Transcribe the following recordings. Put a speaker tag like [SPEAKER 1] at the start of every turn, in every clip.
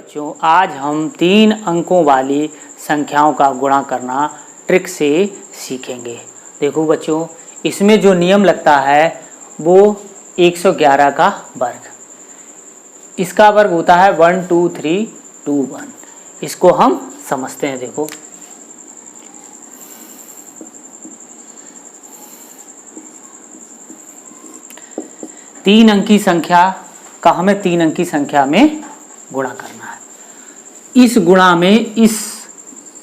[SPEAKER 1] बच्चों, आज हम 3 अंकों वाली संख्याओं का गुणा करना ट्रिक से सीखेंगे। देखो बच्चों, इसमें जो नियम लगता है वो 111 का वर्ग, इसका वर्ग होता है 1 2 3 2 1। इसको हम समझते हैं। देखो, तीन अंकी संख्या का हमें 3 अंकी संख्या में गुणा करना है। इस गुणा में इस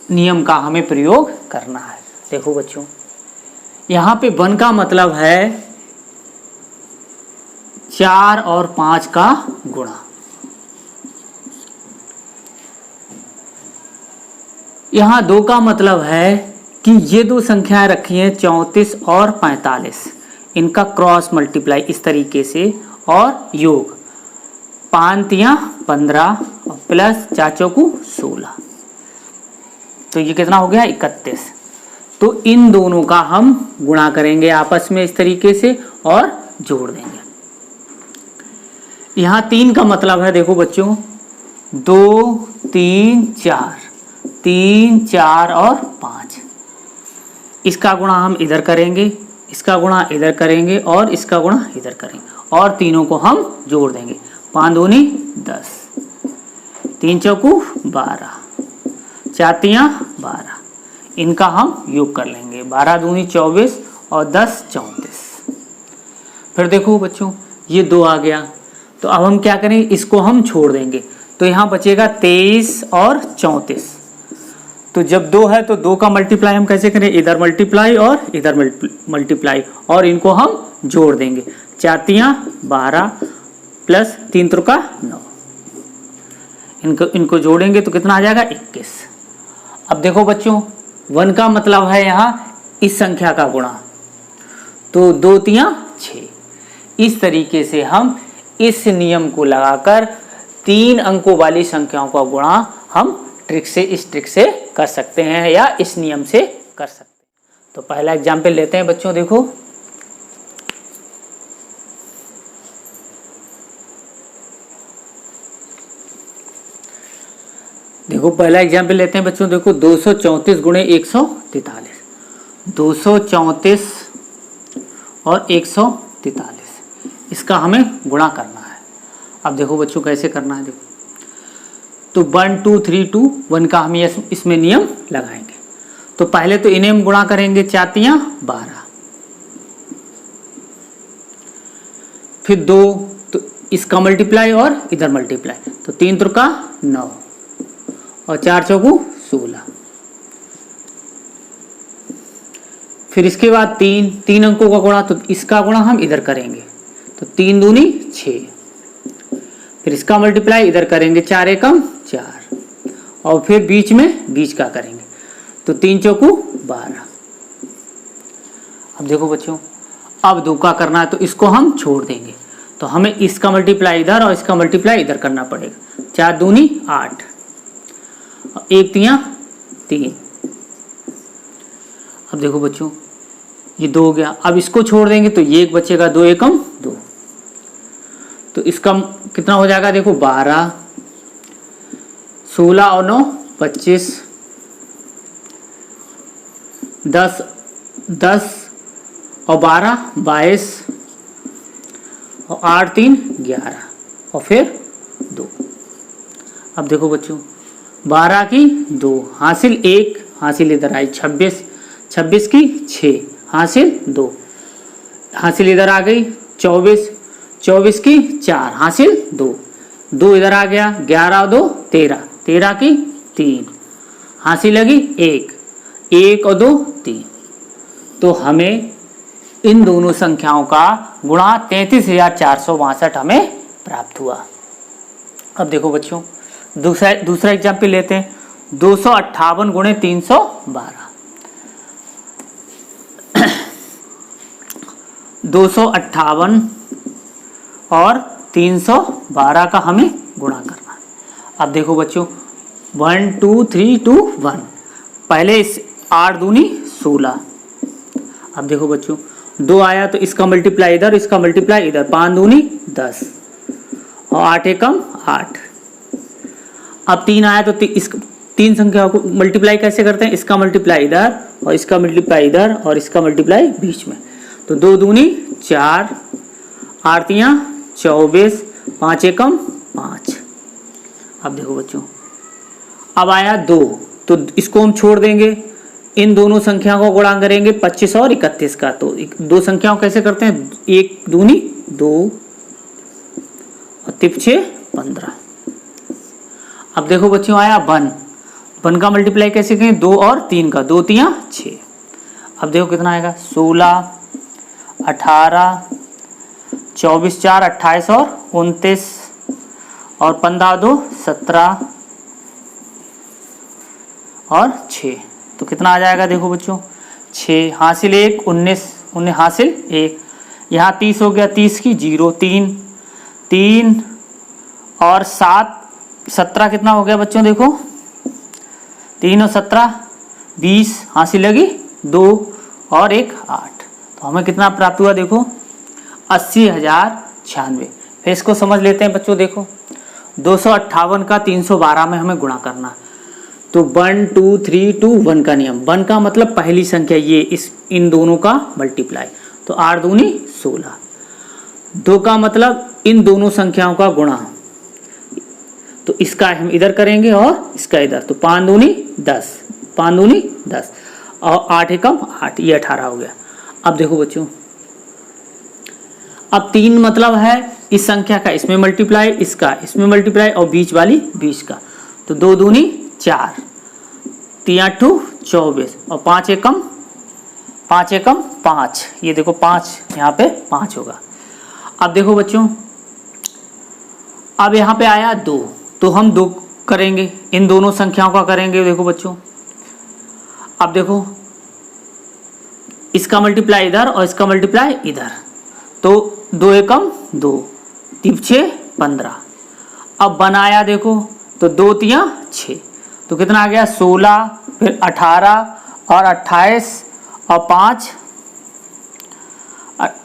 [SPEAKER 1] नियम का हमें प्रयोग करना है। देखो बच्चों, यहाँ पे 1 का मतलब है 4 और 5 का गुणा। यहाँ 2 का मतलब है कि ये दो संख्याएं रखी हैं 34 और 45, इनका क्रॉस मल्टीप्लाई इस तरीके से, और योग 5 तियां 15 और प्लस 4 चौकू 16, तो ये कितना हो गया 31। तो इन दोनों का हम गुणा करेंगे आपस में इस तरीके से और जोड़ देंगे। यहाँ 3 का मतलब है, देखो बच्चों, 2 3 4, 3 4 और 5, इसका गुणा हम इधर करेंगे, इसका गुणा इधर करेंगे और इसका गुणा इधर करेंगे, और तीनों को हम जोड़ देंगे। 5 दूनी 10, 3 चौकू 12, 4 तियां 12, इनका हम योग कर लेंगे। 12 दूनी 24 और 10 34। फिर देखो बच्चों, ये 2 आ गया, तो अब हम क्या करें, इसको हम छोड़ देंगे, तो यहाँ बचेगा 23 और 34। तो जब 2 है तो 2 का मल्टीप्लाई हम कैसे करें, इधर मल्टीप्लाई और इधर मल्टीप्लाई, और इनको हम जोड़ देंगे। 4 तियां 12 प्लस 3 त्रिका 9, इनको जोड़ेंगे तो कितना आ जाएगा 21। अब देखो बच्चों, 1 का मतलब है यहाँ इस संख्या का गुणा, तो 2 तियां 6। इस तरीके से हम इस नियम को लगाकर 3 अंकों वाली संख्याओं का गुणा हम इस ट्रिक से कर सकते हैं, या इस नियम से कर सकते हैं। तो पहला एग्जाम्पल लेते हैं बच्चों। देखो पहला एग्जाम्पल लेते हैं बच्चों। देखो 234 गुणे 143, 234 और 143, इसका हमें गुणा करना है। अब देखो बच्चों कैसे करना है। देखो, तो 1 2 3 2 1 का हम इसमें नियम लगाएंगे। तो पहले तो इन्हें हम गुणा करेंगे, 4 तियां 12, फिर 2 तो इसका मल्टीप्लाई और इधर मल्टीप्लाई, तो 3 त्रिका 9 और 4 चौकू 16। फिर इसके बाद 3 अंकों का गुणा, तो इसका गुणा हम इधर करेंगे, तो 3 दूनी 6, फिर इसका मल्टीप्लाई इधर करेंगे, 4 एकम 4, और फिर बीच का करेंगे, तो 3 चौकू 12। अब देखो बच्चों, अब 2 का करना है, तो इसको हम छोड़ देंगे, तो हमें इसका मल्टीप्लाई इधर और इसका मल्टीप्लाई इधर करना पड़ेगा। 4 दूनी 8, 1 तियां 3। अब देखो बच्चों, ये 2 हो गया, अब इसको छोड़ देंगे तो ये 1 बचेगा, 2 एकम 2, तो इसका कितना हो जाएगा, देखो 12, 16 और 9 25, 10 और 12 22, और 8 3 11, और फिर 2। अब देखो बच्चों, 12 की 2 हासिल 1, हासिल इधर आई 26, 26 की 6 हासिल 2, हासिल इधर आ गई 24, 24 की 4 हासिल 2, 2 इधर आ गया, 11 और 2 13, 13 की 3 हासिल लगी 1, 1 और 2 3। तो हमें इन दोनों संख्याओं का गुणा 33,462 हमें प्राप्त हुआ। अब देखो बच्चों, दूसरा एग्जाम्पल लेते हैं। 258 गुणे 312, 258 और 312 का हमें गुणा करना है। अब देखो बच्चों, 1 2 3 2 1, पहले इस 8 दूनी 16। अब देखो बच्चों, 2 आया तो इसका मल्टीप्लाई इधर, इसका मल्टीप्लाई इधर, 5 दूनी 10 और 8 एकम 8। अब 3 आया तो इस 3 संख्याओं को मल्टीप्लाई कैसे करते हैं, इसका मल्टीप्लाई इधर और इसका मल्टीप्लाई इधर और इसका मल्टीप्लाई बीच में। तो 2 दूनी 4, 8 तियां 24, 5 एकम 5। अब देखो बच्चों, अब आया 2, तो इसको हम छोड़ देंगे, इन दोनों संख्याओं को गुणा करेंगे 25 और 31 का। तो दो संख्याओं कैसे करते हैं, 1 दूनी 2 और तिपछे 15। अब देखो बच्चों आया 1 का मल्टीप्लाई कैसे करें, 2 और 3 का, 2 तियां 6। अब देखो कितना आएगा, 16, 18, 24 4 28 और 29 और 15 2 17 और 6। तो कितना आ जाएगा, देखो बच्चों 6 हासिल 1 19 19 हासिल 1, यहाँ 30 हो गया, 30 की 0 3 3 और 7 17 कितना हो गया बच्चों, देखो 3 और 17 20 हासिल लगी 2 और 1 8। तो हमें कितना प्राप्त हुआ, देखो 80,096। फिर इसको समझ लेते हैं बच्चों। देखो 258 का 312 में हमें गुणा करना। तो 1 2 3 2 1 का नियम, 1 का मतलब पहली संख्या ये इन दोनों का मल्टीप्लाई, तो 8 दूनी 16। 2 का मतलब इन दोनों संख्याओं का गुणा, तो इसका हम इधर करेंगे और इसका इधर, तो 5 दूनी 10, 5 दूनी 10 और 8 एकम 8, ये 18 हो गया। अब देखो बच्चों, अब 3 मतलब है इस संख्या का इसमें मल्टीप्लाई, इसका इसमें मल्टीप्लाई और बीच वाली 20 का। तो 2 दूनी 4, 3 8 24 और 5 एकम 5, ये देखो 5 यहाँ पे 5 होगा। अब देखो बच्चों, अब यहाँ पे आया 2, तो हम 2 करेंगे, इन दोनों संख्याओं का करेंगे। देखो बच्चों, अब देखो इसका मल्टीप्लाई इधर और इसका मल्टीप्लाई इधर, तो 2 एकम 2 तिपछे 15। अब बनाया देखो, तो 2 तियां 6, तो कितना आ गया 16, फिर 18 और 28 और 5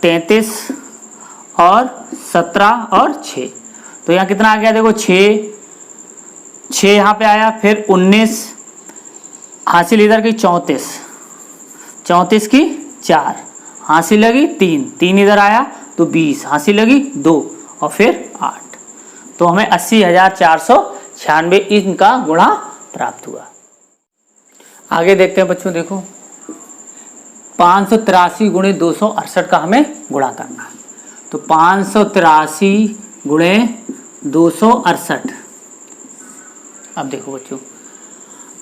[SPEAKER 1] 33 और 17 और 6। तो यहाँ कितना आ गया, देखो 6 यहाँ पे आया, फिर 19 हासिल इधर की 34 की 4 हासिल लगी 3 इधर आया, तो 20 हासिल लगी 2 और फिर 8। तो हमें 80,496 इनका गुणा प्राप्त हुआ। आगे देखते हैं बच्चों। देखो 583 गुणे 268 का हमें गुणा करना है। तो 583 गुणे 268। अब देखो बच्चों,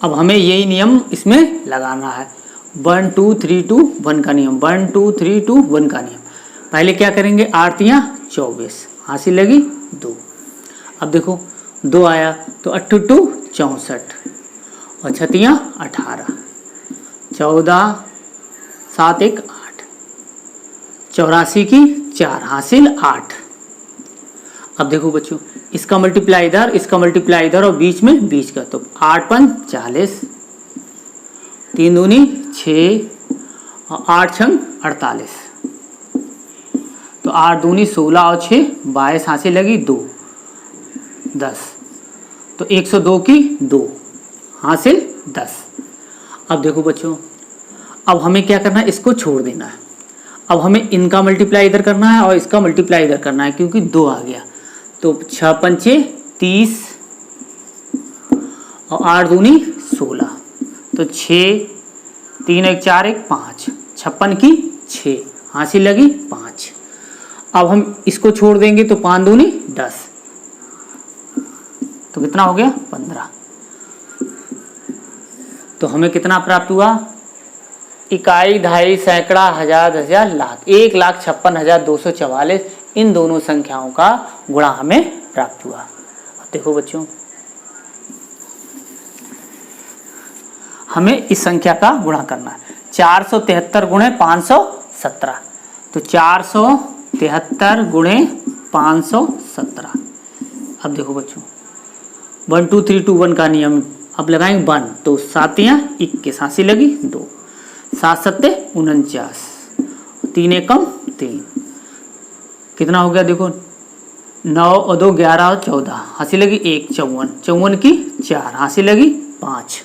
[SPEAKER 1] अब हमें यही नियम इसमें लगाना है, 1 2 3 2 1 का नियम, 1 2 3 2 1 का नियम। पहले क्या करेंगे, 8 तियां 24 हासिल लगी 2। अब देखो 2 आया, तो 8 2 64 और 6 तियां 18, 14 7 1 8, 84 की 4 हासिल 8। अब देखो बच्चों, इसका मल्टीप्लाई इधर, इसका मल्टीप्लाई इधर और बीच में 20 का, तो 8 5 40, 3 दूनी 6 और 8 छंग 48। तो 8 दूनी 16 और 6 22 हासिल लगी 2 10, तो 102 की 2 हासिल 10। अब देखो बच्चों, अब हमें क्या करना है, इसको छोड़ देना है। अब हमें इनका मल्टीप्लाई इधर करना है और इसका मल्टीप्लाई इधर करना है, क्योंकि 2 आ गया। तो 6 पंचे 30 और 8 दूनी 16, तो 6 3 1 4 1 5, 56 की 6 हासिल लगी 5। अब हम इसको छोड़ देंगे, तो 5 दूनी 10, तो कितना हो गया 15। तो हमें कितना प्राप्त हुआ, इकाई, दहाई, सैकड़ा, हजार, 10,000, लाख, 1,56,244 इन दोनों संख्याओं का गुणा हमें प्राप्त हुआ। अब देखो बच्चों, हमें इस संख्या का गुणा करना है, 473 गुणे 517। तो 473 गुणे 517। अब देखो बच्चों, 1 2 3 2 1 का नियम, अब लगाएंगे 1, तो 7 या 21 हासिल लगी 2, 7 7 49, 3 एकम 3, कितना हो गया देखो 9 और 2 11 और 14 हासिल लगी 1 54, 54 की 4 हासिल लगी 5।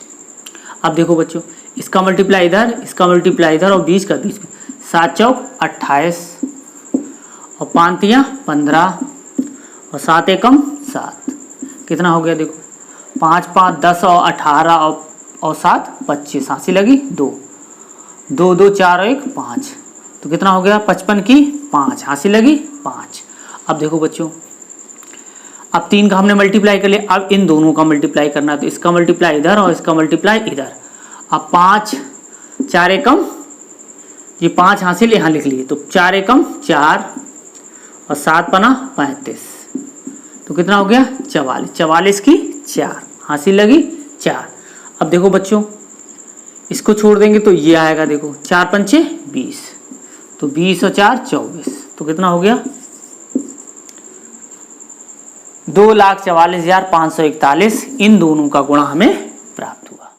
[SPEAKER 1] अब देखो बच्चों, इसका मल्टीप्लाई इधर, इसका मल्टीप्लाई इधर और 20 का 20 में 7 चौक 28 और 5 तियां 15 और 7 एकम 7। कितना हो गया देखो, 5 5 10 और 18 और 7 25 हासिल लगी 2 2 2 4 और 1 5। तो कितना हो गया 55 की 5 हासिल लगी 5। अब देखो बच्चों, अब 3 का हमने मल्टीप्लाई कर लिया, अब इन दोनों का मल्टीप्लाई करना है। तो इसका मल्टीप्लाई इधर और इसका मल्टीप्लाई इधर। अब 5 4 एकम, ये 5 हासिल यहाँ लिख लिए, तो 4 एकम 4 और 7 पना 35। तो कितना हो गया 44, 44 की 4 हासिल लगी 4। अब देखो बच्चों, इसको छोड़ देंगे तो ये आएगा, देखो 4 पंचे 20, तो 20 और 4 24। तो कितना हो गया 2,44,541। इन दोनों का गुणा हमें प्राप्त हुआ।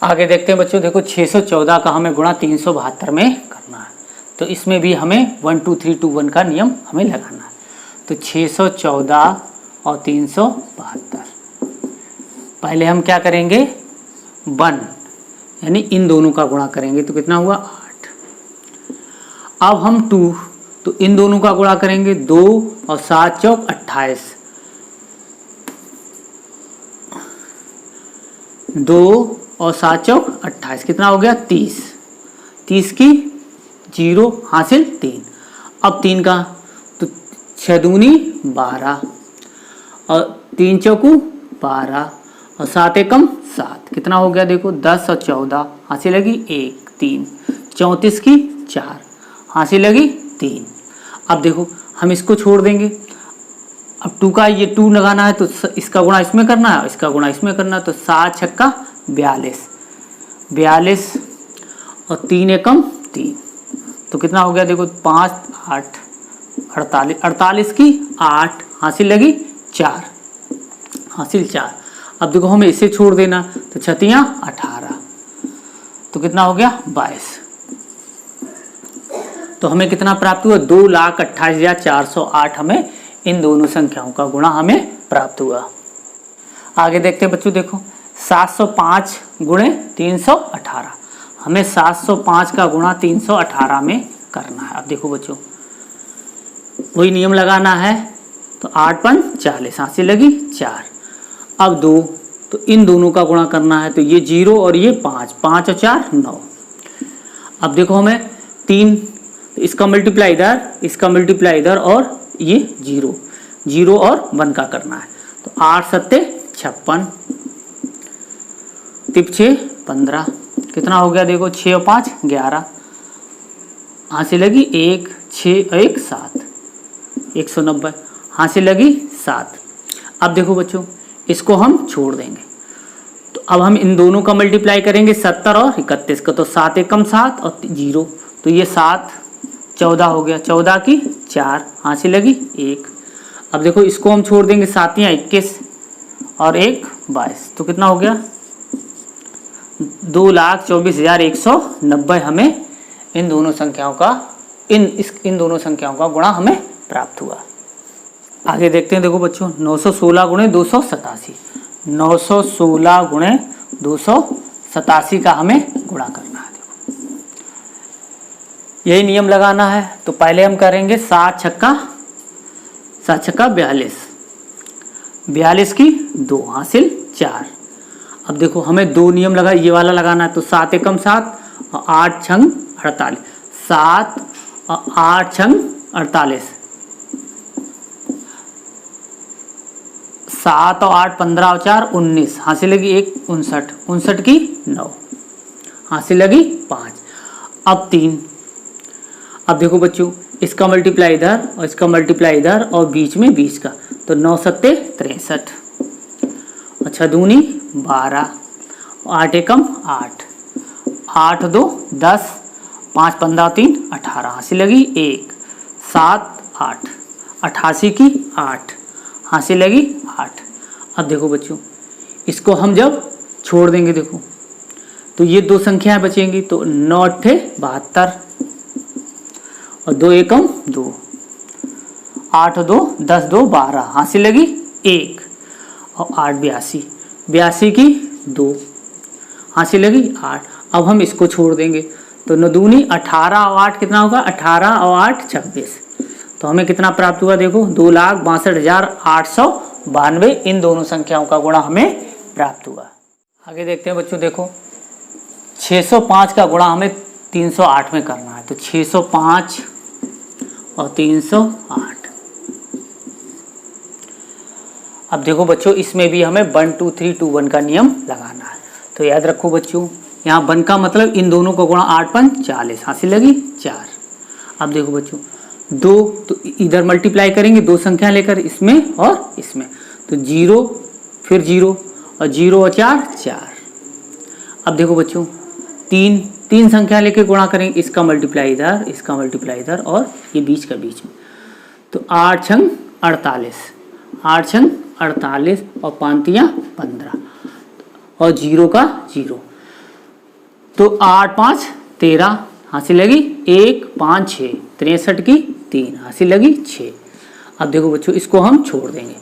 [SPEAKER 1] आगे देखते हैं बच्चों, देखो 614 का हमें गुणा 372 में करना है। तो इसमें भी हमें 1 2 3 2 1 का नियम हमें लगाना है। तो 614 और 372, पहले हम क्या करेंगे 1 यानी इन दोनों का गुणा करेंगे, तो कितना हुआ 8। अब हम 2, तो इन दोनों का गुणा करेंगे 2 और 7 चौक 28, 2 और 7 चौक 28 कितना हो गया 30, 30 की 0 हासिल 3। अब 3 का, तो 6 दूनी 12 और 3 चौकू 12 और 7 एकम 7 कितना हो गया देखो 10 और 14 हासिल लगी 1 3, 34 की 4 हासिल लगी 3। अब देखो हम इसको छोड़ देंगे, अब 2 का ये 2 लगाना है, तो इसका गुणा इसमें करना है, इसका गुणा इसमें करना है। तो 7 छक्का 42, 42 और 3 एकम 3, तो कितना हो गया देखो 5 8 48, 48 की 8 हासिल लगी 4 हासिल 4। अब देखो हमें इसे छोड़ देना, तो 6 तियां 18, तो कितना हो गया 22। तो हमें कितना प्राप्त हुआ 2,28,408। हमें इन दोनों संख्याओं का गुणा हमें प्राप्त हुआ। आगे देखते हैं बच्चों, देखो 705 गुणे 318, हमें 705 का गुणा 318 में करना है। अब देखो बच्चों, वही नियम लगाना है, तो 8 5 40 हासिल लगी 4। अब 2, तो इन दोनों का गुणा करना है, तो ये 0 और ये 5, 5 और 4 9। अब देखो हमें 3, इसका मल्टीप्लाई इधर, इसका मल्टीप्लाई इधर और ये 0 0 और 1 का करना है। तो 8 7 56, 3 6 15 कितना हो गया देखो 6 और 5 11 हासिल लगी 1 6 और 1 7 190 हासिल लगी 7। अब देखो बच्चों, इसको हम छोड़ देंगे, तो अब हम इन दोनों का मल्टीप्लाई करेंगे 70 और 31 का, तो 7 एकम 7 और 0, तो ये 7 14 हो गया, 14 की 4 हासिल लगी 1। अब देखो इसको हम छोड़ देंगे, 7 या 21 और 1 22, तो कितना हो गया 2,24,190। हमें इन दोनों संख्याओं का इन दोनों संख्याओं का गुणा हमें प्राप्त हुआ। आगे देखते हैं, देखो बच्चों 916 गुणे 287, 916 गुणे 287 का हमें गुणा करना है। देखो यही नियम लगाना है, तो पहले हम करेंगे 7 छक्का 42, 42 की 2 हासिल 4। अब देखो हमें 2 नियम लगा, ये वाला लगाना है, तो 7 एकम 7 और 8 छंग 48, 7 और 8 छंग 48, 7 और 8 15 और 4 19 हासिल लगी 1 59, 59 की 9 हासिल लगी 5। अब 3, अब देखो बच्चों इसका मल्टीप्लाई इधर और इसका मल्टीप्लाई इधर और बीच में 20 का, तो 9 7 63 और 6 दूनी 12 और 8 एकम 8, 8 2 10, 5 15 3 18 हासिल लगी 1 7 8 88 की 8 हासिल लगी 8। अब देखो बच्चों इसको हम जब छोड़ देंगे, देखो तो ये 2 संख्याएं बचेंगी, तो 9 8 72 और 2 एकम 2 8 2 10 2 12 हासिल लगी 1 और 8 82 82 की 2 हासिल लगी 8। अब हम इसको छोड़ देंगे तो 9 दूनी 18 और 8 कितना होगा 18 और 8 26। तो हमें कितना प्राप्त हुआ देखो 2,62,892 इन दोनों संख्याओं का गुणा हमें प्राप्त हुआ। आगे देखते हैं बच्चों, देखो 605 का गुणा हमें 308 में करना है। तो 605 और 308। अब देखो बच्चों इसमें भी हमें 1 2 3 2 1 का नियम लगाना है। तो याद रखो बच्चों, यहाँ 1 का मतलब इन दोनों को गुणा 8 5 40 हासिल लगी 4। अब देखो बच्चों 2 तो इधर मल्टीप्लाई करेंगे 2 संख्या लेकर इसमें और इसमें, तो 0 फिर 0 और 0 और 4 4। अब देखो बच्चों 3 संख्या लेके गुणा करेंगे, इसका मल्टीप्लाई इधर, इसका मल्टीप्लाई इधर और ये बीच का बीच में। तो 8 छंग 48, 8 छंग 48 और 5 तियां 15 और 0 का 0। तो 8 5 13 हासिल लगी 1 5 6 63 की 3 हासिल लगी 6। अब देखो बच्चों इसको हम छोड़ देंगे,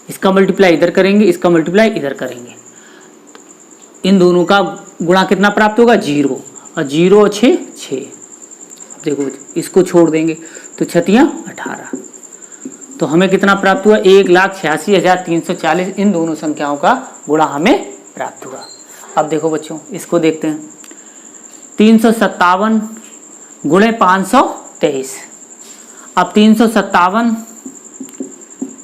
[SPEAKER 1] इसका मल्टीप्लाई इधर करेंगे, इसका मल्टीप्लाई इधर करेंगे। इन दोनों का गुणा कितना प्राप्त होगा 0 और 0 और 6 6। अब देखो इसको छोड़ देंगे तो 6 तियां 18। तो हमें कितना प्राप्त हुआ 1,86,340 इन दोनों संख्याओं का गुणा हमें प्राप्त हुआ। अब देखो बच्चों इसको देखते हैं, 357 गुणे 523। अब 357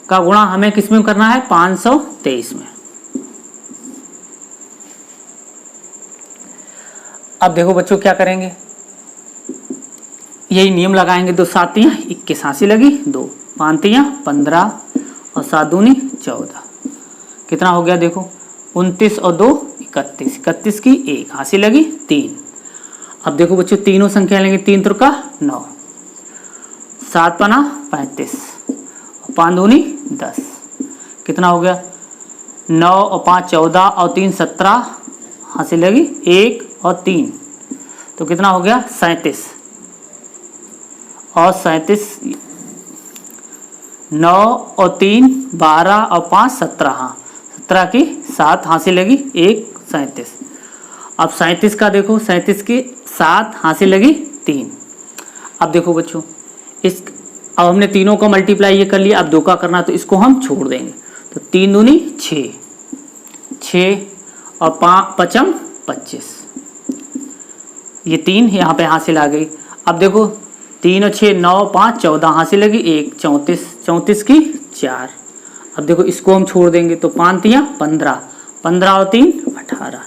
[SPEAKER 1] का गुणा हमें किस में करना है 523 में। अब देखो बच्चों क्या करेंगे, यही नियम लगाएंगे। 2 7 तियां 21 हासिल लगी 2, 5 तियां 15 और 7 दूनी 14। कितना हो गया देखो 29 और 2 31, 31 की 1 हासिल लगी 3। अब देखो बच्चों तीनों संख्या लेंगे, 3 त्रिका 9, 7 पना 35 और 5 दूनी 10। कितना हो गया 9 और 5 14 और 3 17 हासिल लगी 1 और 3। तो कितना हो गया 37 और 37, 9 और 3 12 और 5 17, हाँ 17 की 7 हासिल लगी 1 37। अब 37 का देखो 37 की 7 हासिल लगी 3। अब देखो बच्चों अब हमने तीनों का मल्टीप्लाई ये कर लिया, अब 2 का करना तो इसको हम छोड़ देंगे। तो 3 दूनी 6 6 और 5 5 25, ये 3 यहाँ पे हासिल आ गई। अब देखो 3 और 6 9 5 14 हासिल लगी 1 34, 34 की 4। अब देखो इसको हम छोड़ देंगे तो 5 तियां 15, 15 और 3 18।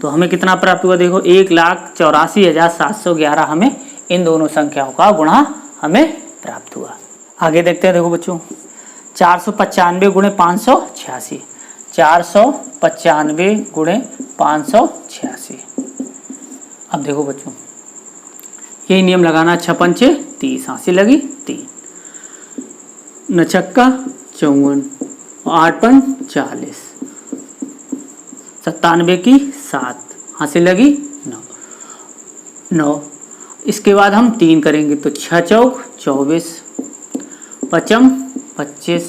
[SPEAKER 1] तो हमें कितना प्राप्त हुआ देखो 1,84,711 हमें इन दोनों संख्याओं का गुणा हमें प्राप्त हुआ। आगे देखते हैं, देखो बच्चों 495 गुणे 586, 495 गुणे 586। अब देखो बच्चों यही नियम लगाना, 6 पंचे 30 हासिल लगी 3, 9 छक्का 54 और 8 पंच 40, 97 की 7 हासिल लगी 9। इसके बाद हम 3 करेंगे तो 6 चौक 24, 5 25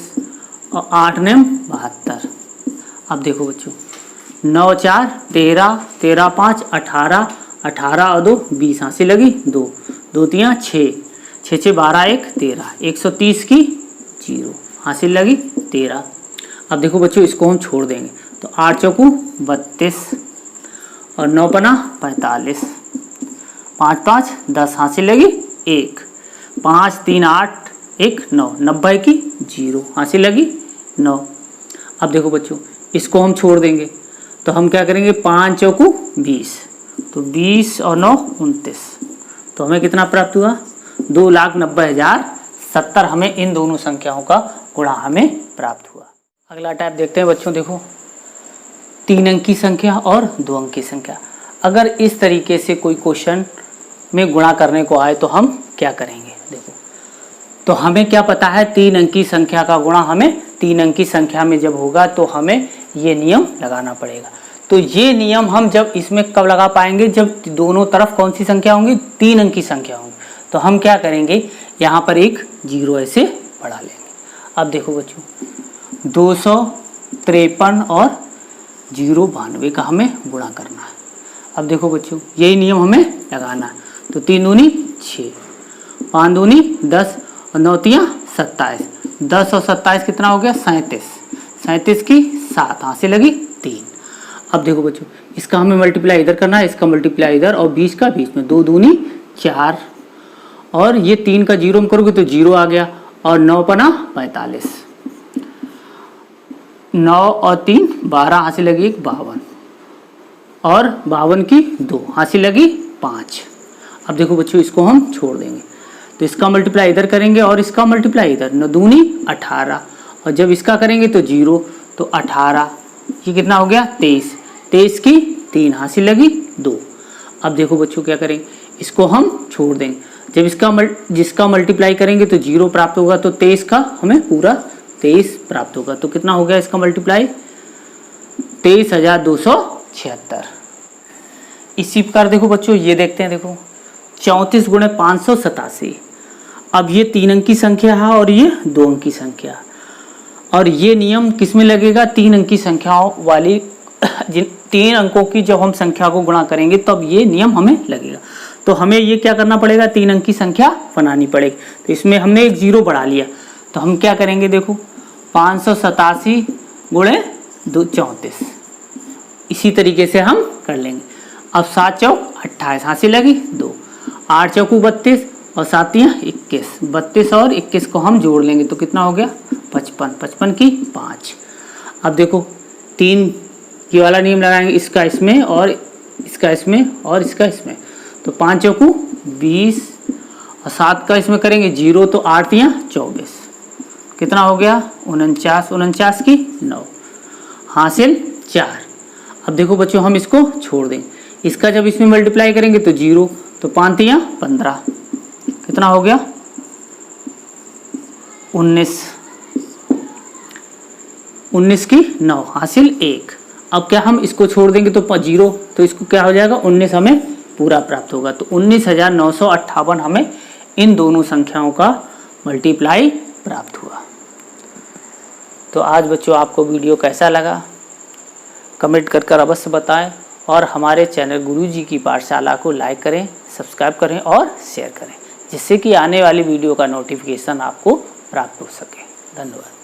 [SPEAKER 1] और 8 नेम 72। अब देखो बच्चों 9 4 13, 13 5 18, 18 और 2 20 हासिल लगी 2, 2 तियां 6, 6 6 12 1 13, 130 की 0 हासिल लगी 13। अब देखो बच्चों इसको हम छोड़ देंगे तो 8 चौकू 32 और 9 पना 45, 5 5 10 हासिल लगी 1, 5 3 8 1 9, 90 की 0 हासिल लगी 9। अब देखो बच्चों इसको हम छोड़ देंगे तो हम क्या करेंगे 5 चौकू 20, तो 20 और 9 29। तो हमें कितना प्राप्त हुआ 2,90,070 हमें इन दोनों संख्याओं का गुणा हमें प्राप्त हुआ। अगला टाइप देखते हैं बच्चों, देखो 3 अंक की संख्या और 2 अंक की संख्या। अगर इस तरीके से कोई क्वेश्चन में गुणा करने को आए तो हम क्या करेंगे, देखो तो हमें क्या पता है 3 अंक की संख्या का गुणा हमें 3 अंक की संख्या में जब होगा तो हमें ये नियम लगाना पड़ेगा। तो ये नियम हम जब इसमें कब लगा पाएंगे, जब दोनों तरफ कौन सी संख्या होंगी 3 अंक की संख्या होंगी। तो हम क्या करेंगे यहाँ पर एक 0 ऐसे बढ़ा लेंगे। अब देखो बच्चों 253 और 092 का हमें गुणा करना है। अब देखो बच्चों यही नियम हमें लगाना है। तो 3 दूनी 6, 5 दूनी 10 और 9 तियां 27। 10 और 27 कितना हो गया 37। 37 की 7 हाथ से लगी 3। अब देखो बच्चों इसका हमें मल्टीप्लाई इधर करना है, इसका मल्टीप्लाई इधर और 20 का बीच में। 2 दूनी 4 और ये 3 का 0 में करोगे तो 0 आ गया और 9 पना 45। 9 और 3 12 हाथ से लगी 1 52 और 52 की 2 हाथ से लगी 5। अब देखो बच्चों इसको हम छोड़ देंगे तो इसका मल्टीप्लाई इधर करेंगे और इसका मल्टीप्लाई इधर। 9 दूनी 18 और जब इसका करेंगे तो 0 तो 18। ये कितना हो गया 23। 23 की 3 हाथ से लगी 2। अब देखो बच्चों क्या करेंगे, इसको हम छोड़ देंगे। जब जिसका मल्टीप्लाई करेंगे तो 0 प्राप्त होगा तो 23 का हमें पूरा 23 प्राप्त होगा। तो कितना हो गया इसका मल्टीप्लाई 23,276। इसी प्रकार देखो बच्चों ये देखते हैं, देखो 34 गुणे 587। अब ये 3 अंकी संख्या है और ये 2 अंकी संख्या, और ये नियम किस में लगेगा 3 अंकी संख्याओं वाली जिन 3 अंकों की जब हम संख्या को गुणा करेंगे तब ये नियम हमें लगेगा। तो हमें ये क्या करना पड़ेगा 3 अंकी संख्या बनानी पड़ेगी। तो इसमें हमने एक 0 बढ़ा लिया तो हम क्या करेंगे, देखो 587 गुणे 34 इसी तरीके से हम कर लेंगे। अब 7 चौक 28 हाथ से लगी 2, 8 चौकू 32 और 7 21। 32 और 21 को हम जोड़ लेंगे तो कितना हो गया 55। 55 की 5। अब देखो 3 ये वाला नियम लगाएंगे, इसका इसमें और इसका इसमें और इसका इसमें। तो 5 चौकू 20 और 7 का इसमें करेंगे 0 तो 8 या 24 कितना हो गया 49। 49 की 9 हासिल 4। अब देखो बच्चों हम इसको छोड़ देंगे, इसका जब इसमें मल्टीप्लाई करेंगे तो 0 तो 5 या 15 कितना हो गया 19। 19 की 9 हासिल 1। अब क्या हम इसको छोड़ देंगे तो 0 तो इसको क्या हो जाएगा 19 हमें पूरा प्राप्त होगा। तो 19,958 हमें इन दोनों संख्याओं का मल्टीप्लाई प्राप्त हुआ। तो आज बच्चों आपको वीडियो कैसा लगा कमेंट कर अवश्य बताएं और हमारे चैनल गुरुजी की पाठशाला को लाइक करें, सब्सक्राइब करें और शेयर करें, जिससे कि आने वाली वीडियो का नोटिफिकेशन आपको प्राप्त हो सके। धन्यवाद।